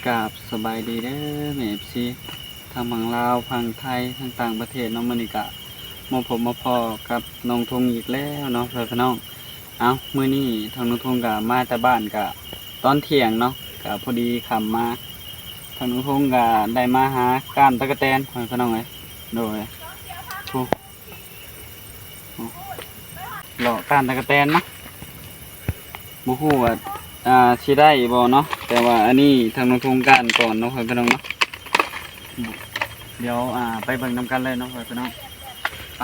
กราบสบายดีเด้อแม่ซีทางฝั่งลาวฝั่งไทยทางต่างประเทศน้องมณิกะมาผมมาพอกับน้องทงอีกแล้วเนาะพี่น้องเอามื้อนี้ทางน้องทงกะมาแต่บ้านกะตอนเที่ยงเนาะกะพอดีค่ำมาทางน้องทงกะได้มาหาก้านตะกะแตนพี่น้องเอ้ยโดยผู้เลาะก้านตะกะแตนเนาะบ่ฮู้ว่าสิได้บ่เนาะแต่ว่าอันนี้ทางน้องทงการก่อนเนาะพี่น้องเนาะเดี๋ยวไปเบิ่งนำกันเลยเนาะพี่น้องไป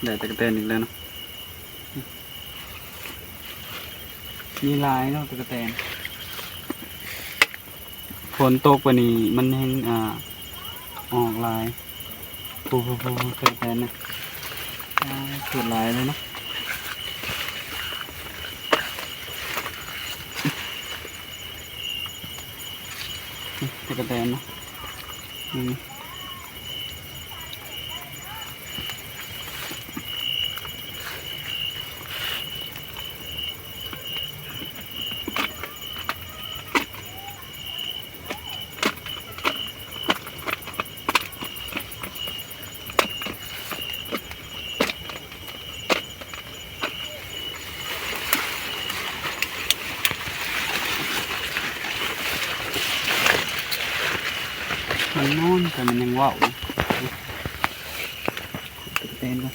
ได้ตะกะแตนอีกแล้วเนาะมีลายเนาะตะกะแตนฝนตกวันนี้มันแห้งออกลายปูตะกะแตนนะสุดลายเลยเนาะตะกะแตนเนาะมันนอนแต่มันยังว่าวตะกะแตนกัน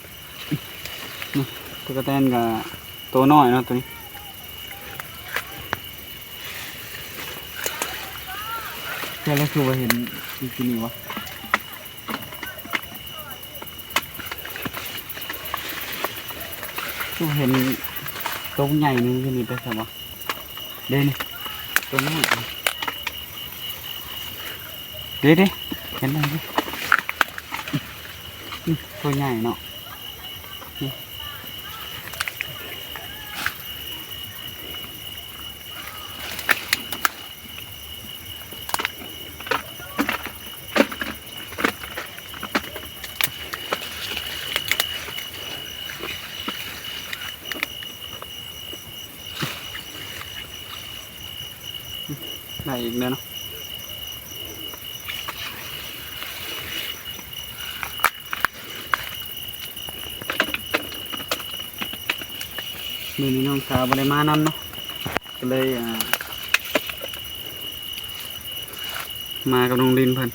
ตะกะแตนกับตัวน้อยเนาะตัวนี้แค่แล้วคือว่าเห็นที่นี่วะก็เห็นตัวใหญ่นึงที่นี่ไปสักวะเด้นี่ตัวน้อยเด้เห็นไหมตัวใหญ่เนาะได้อีกแล้วเนาะมือนี้น้องสาวบ่ได้มานำเนาะก็เลยมากับน้องลินเพิ่น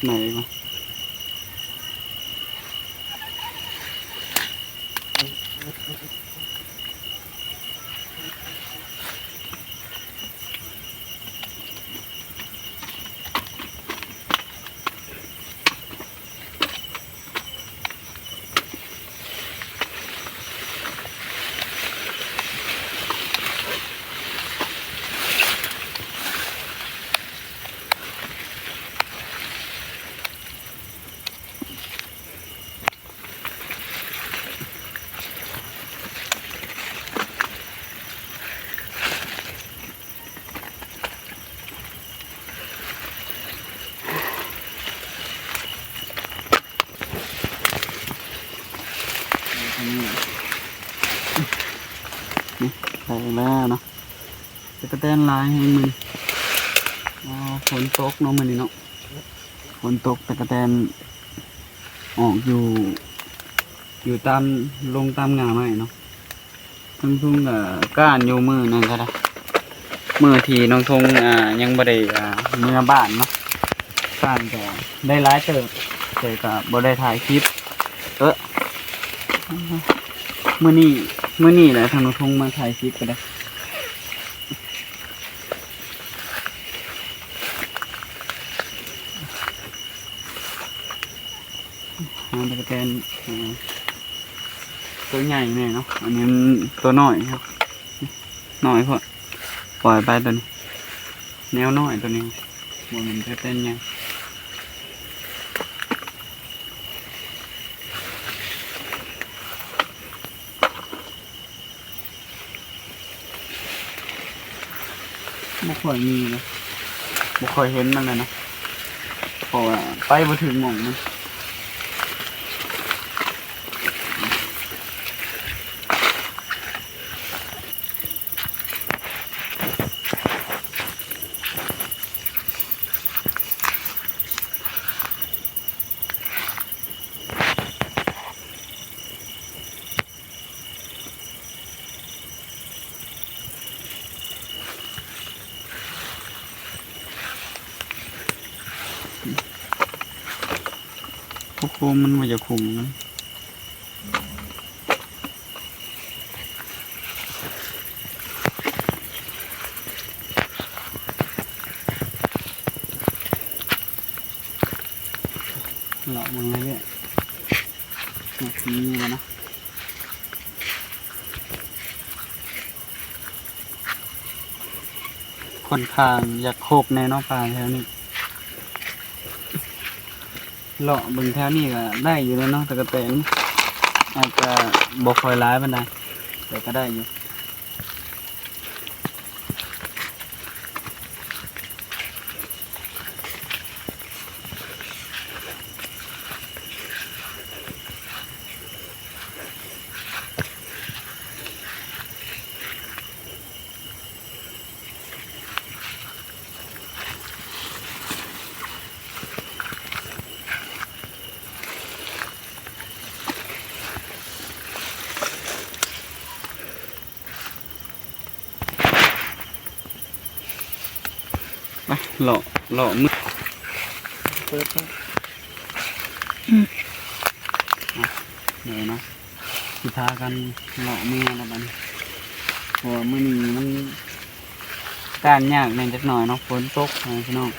ไหนวะ แล้วเนาะตะกะแตนลายให้มึงฝนตกเนาะมื้อนี้เนาะฝนตกตะกะแตนออกอยู่ตามลงตามหญ้าไม้เนาะทุ่งก็ก้านอยู่มือนั่นก็ได้มือที่น้องทงยังบ่ได้เมื่อบ้านเนาะก้านก็ได้หลายเติบแต่ก็บ่ได้ถ่ายคลิปมื้อนี้แหละทางน้องทงมาถ่ายคลิปก็ได้ตะกะแตนตัวใหญ่แน่เนาะอันนี้ตัวน้อยครับน้อยพอปล่อยไปตัวนี้แนวน้อยตัวนี้บ่มันจะเป็นยังบ่ค่อยมีนะบ่ค่อยเห็นมันเลยนะเพราะว่าไปบ่ถึงหม่องมันพวกโคมมันมาจะคุมนะหลอกมันเลยเนี่ยนี่มันนะค่อนข้างอยากโคกในน้องปลาแถวนี้เลาะบึงแถวนี้ก็ได้อยู่แล้วเนาะตะกะแตนอาจจะบ่ค่อยร้ายปานใดแต่ก็ได้อยู่ไปเลาะมือเปิดเดี๋ยวนะสิพากันเลาะมือแล้วบัดนี้เพราะว่ามื้อนี้มันการยากแน่จักหน่อยเนาะฝนตกนะพี่น้อง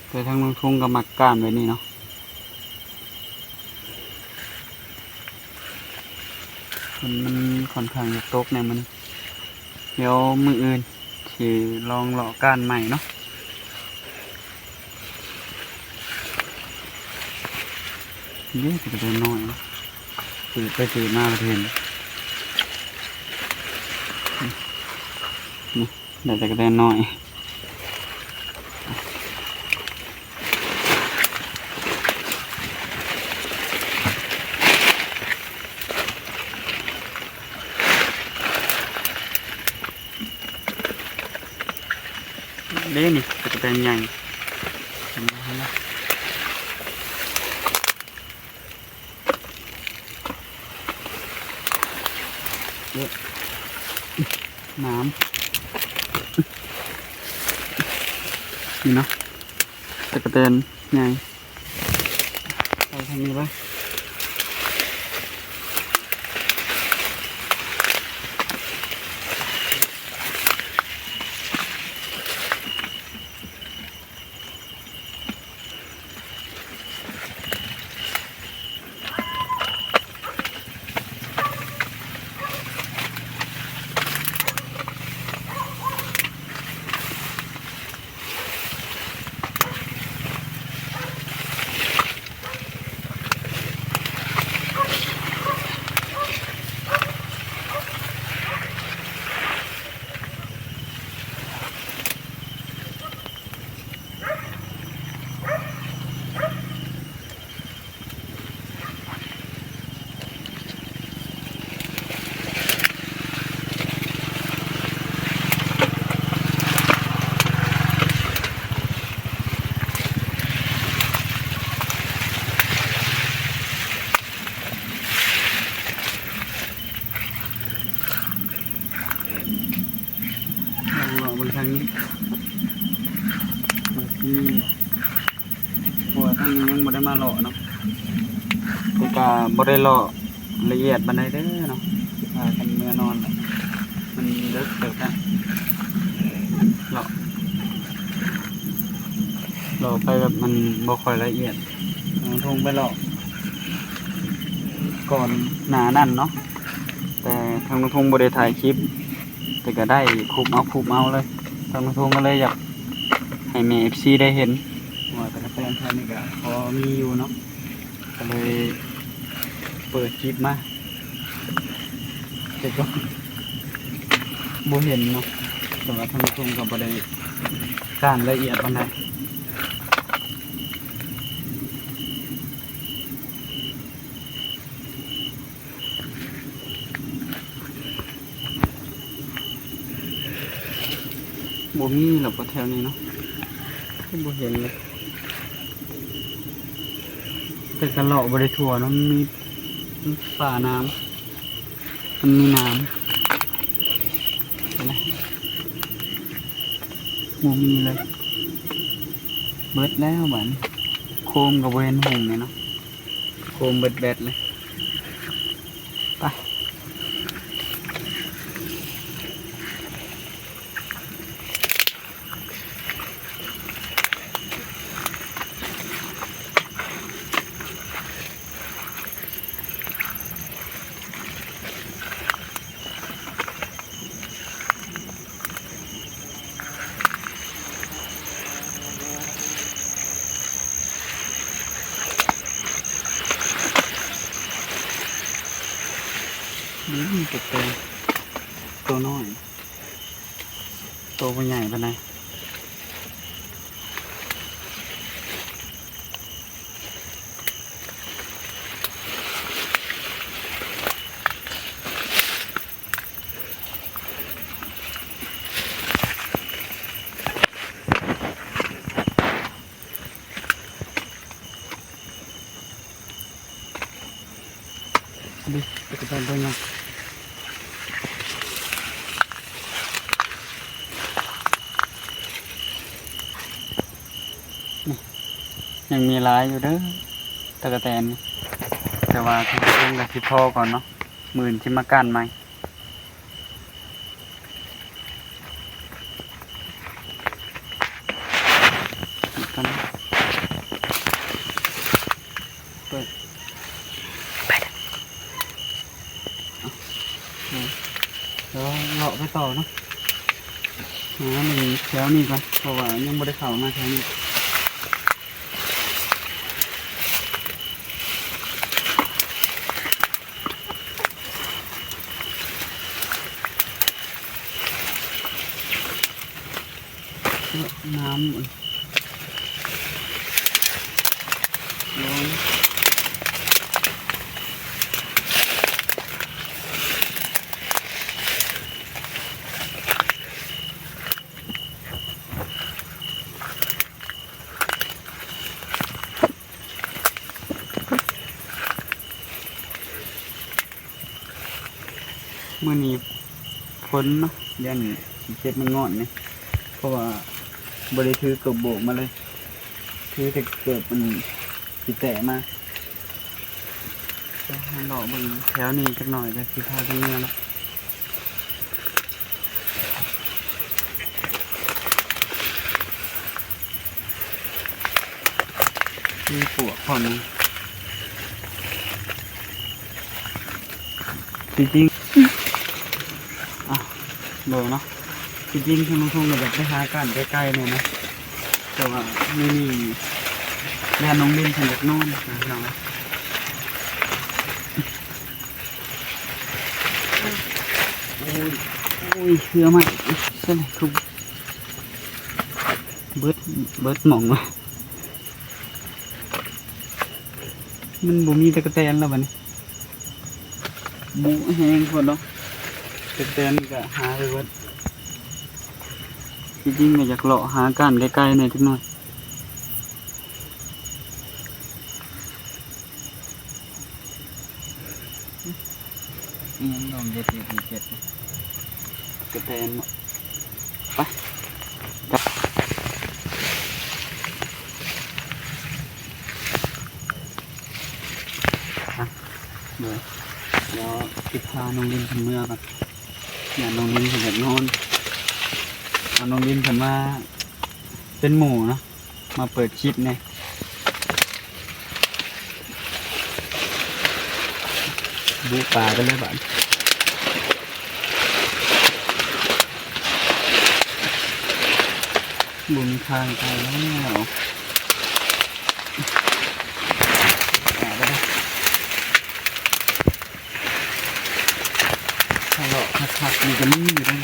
แต่ทางลุงทุ่งก็มักการไว้นี่เนาะมันค่อนข้างจะตกในมันเดี๋ยวมื้ออื่นสิลองเลาะก้านใหม่เนาะนี่จะเป็นน้อยถือไปถือมาเห็นนี่เดี๋ยวจะกระเด็นน้อยเด้นี่จะกระเด็นใหญ่เห็นไหมเยอะน้ำนี่เนาะตะกะแตนใหญ่ไปทางนี้ไป เราบนทางนี้ที่นี่เพราะว่าทางนี้ยังบ่ได้มาหล่อเนาะแต่ก็บ่ได้หล่อละเอียดปานใดเด้อเนาะพากันเมื่อนอนแล้วมันเลิกเติบนะหล่อไปแบบมันบ่ค่อยละเอียดทงไปหล่อก่อนหน้านั่นเนาะแต่ทางทงบ่ได้ถ่ายคลิปแต่ก็ได้คุบเอาเลยทางทงก็เลยอยากให้แม่ FC ได้เห็นว่าแต่ละแฟนแทนนี่ก็พอมีอยู่เนาะก็เลยเปิดคลิปมาแต่ก็บ่เห็นเนาะแต่ว่าทางทงก็บ่ได้การละเอียดปานใดบ่มีหรอกว่าแถวนี้เนาะบ่เห็นเลยแต่กระเลาะบ่ได้ทั่วเนาะมันมีป่าน้ำมันมีน้ำเห็นไหมบ่มีเลยเบิดแล้วบัดโคมกับบ่เห็นหงเลยเนาะโคมเบิดแบดเลยไปนี่มีตัวน้อยตัวบ่ใหญ่ปานใดดิไปกันไปเนาะยังมีหลายอยู่เด้อตะกะแตนนี่แต่ว่าทางทงก็สิพอก่อนเนาะมื้อนี้สิมากั้นใหม่กันเปิดแล้วเลาะไปต่อเนาะหาหนึ่งแถวนี้ก่อนเพราะว่ายังบ่ได้เข้ามาแถวนี้น้ำร้อนเมื่อนี้ฝนเนาะเดือนเจ็ดมันงอนเนี่ยเพราะว่าบริถือเกือบโบกมาเลยถือแต่เกิดมันติดแตะมาให้หล่อบนแถวนี้จักหน่อยจะสิพาจังเนื้อแล้วมีปวกพร้อมนี่จริงๆอ่ะโดยเนาะจริงๆทางทุ่งๆแบบไปหากันใกล้ๆเนี่ยนะแต่ว่าไม่มีแม่น้องเล่นฉันจากโน่นนะน้องโอ้ยเชื่อไหมเส้นทุกเบิดหม่องว่ะมันบ่มีตะกะแตนแล้วบัดนี้บูแห้งคนเนาะตะกะแตนก็หาไปเบิดจริงๆก็อยากเลาะหากันใกล้ๆหน่อยทุกหน่อยลองเด็ดกระแตน ไปครับเดี๋ยวติดพาน้องลินขึ้นเมื่อก่อนอย่าน้องลินขึ้นแบบนอนเอาน้องลินขึ้นมาเป็นหมูเนาะมาเปิดคลิปเนี่ยดูปลากันเลยบ้านบุญทางไปแล้วปลาไปแล้วถ้าเลาะคักๆมันจะมีอยู่ด้วย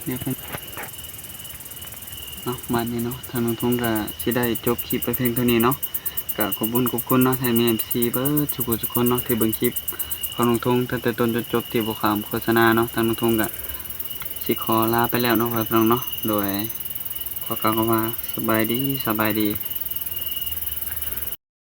เดี๋ยวเป็นเนาะมันนี่เนาะทางน้องทุ่งก็สิได้จบคลิปไปเพียงเท่านี้เนาะก็ขอบคุณเนาะไทยมีเอ็มซีเบิร์ดทุกคนเนาะที่เบิ่งคลิปของน้องทุ่งตั้งแต่ต้นจนจบที่บ่ขามโฆษณาเนาะทางน้องทุ่งก็สิขอลาไปแล้วเนาะพี่น้องเนาะโดยขอกล่าวคำว่าสบายดี